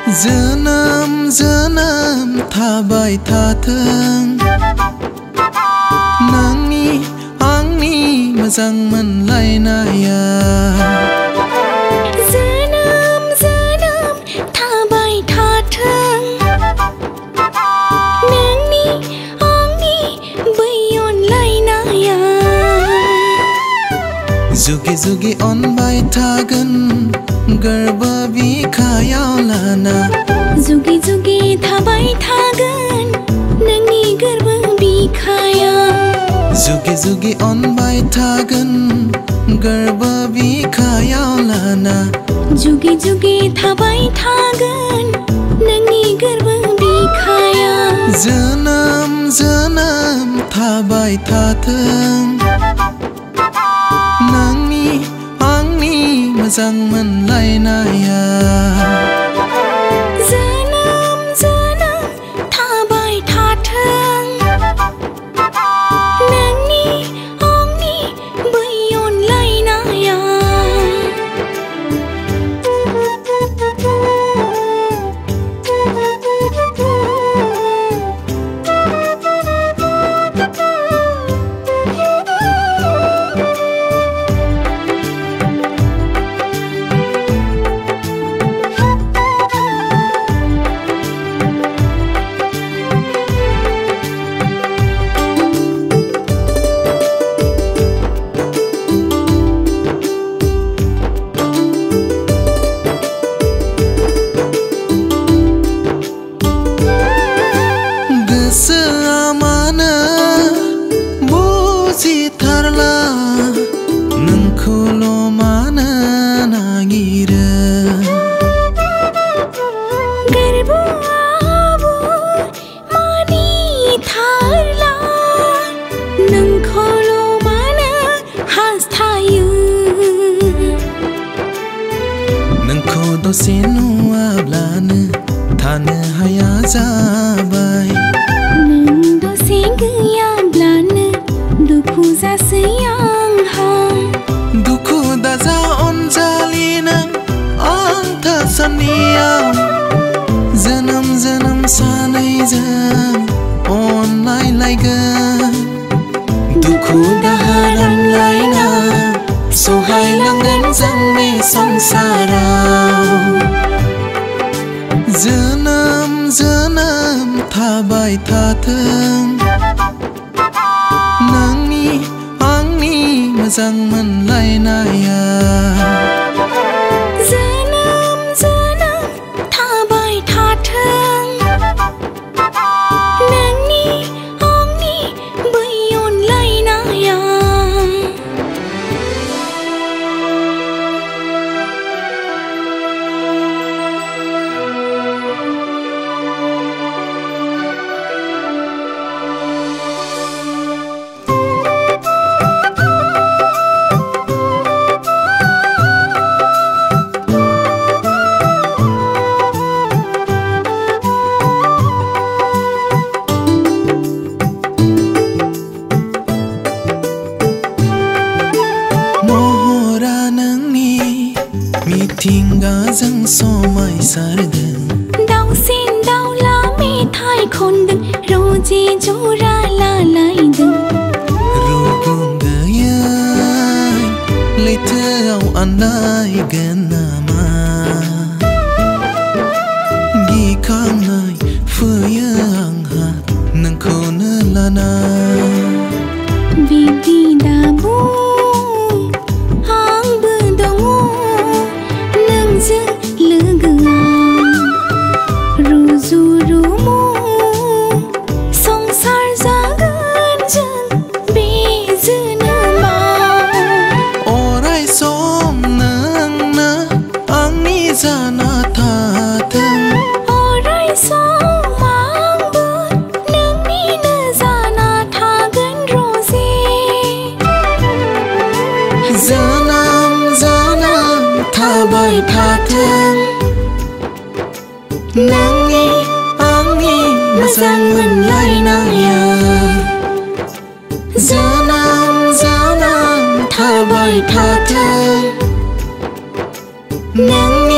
जोनोम जोनोम थाबाय थाथों नोंनि आंनि मोजां मोनलायनाया जोनोम जोनोम थाबाय थाथों नोंनि आंनि बै अनलायनाया जुगे जुगे अनबाय थागोन गोरबो बिखायाव लाना जुगे जुगे थाबाय थागोन नोंनि गोरबो बिखायाव जुगे जुगे अनबाय थागोन गोरबो बिखायाव लाना जुगे जुगे थाबाय थागोन नोंनि गोरबो बिखायाव जोनोम जोनोम थाबाय थाथों नोंनि आंनि मोजां मोनलायनाया जोनोम जोनोम थाबाय थाथों नोंनि आंनि बै अनलायनाया दसे नुवाब्लानो थानो हाया जाबाय नों दसे गैयाब्लानो दुखु जासै आंहा दुखु दाजा अनजालि नों आं थासान्दियाव जोनोम जोनोम सानैजों अनलायलायगोन दुखु दाहा रानलायना सहायलांगोन जों बे संसाराव जोनोम जोनोम थाबाय थाथों नोंनि आंनि मोजां मोनलायनाया जोनोम जोनोम थाबाय थाथों नोंनि आंनि बै अनलायनाया मिथिंगाजों समायसारदों दाउसिन दाउला मेथाइ खनदों रोजे जरा लालायदों रुगुं गैयै लैथोआव आन्दायगोन नामा गिखांनाय फैयो आंहा नोंखौनो लाना बिदि दाबुं आंबो दङ नोंजों लोगोआव रुजु रुमु संसार जागोन जों बे जोनोमाव अराय सम नोंनो आंनि जाना थाथों अराय सम आंबो नोंनिनो जाना थागोन रोजे जोनोम जोनोम थाबाय थाथों नोंनि आंनि मोजां मोनलायनाया जोनोम जोनोम थाबाय थाथों नों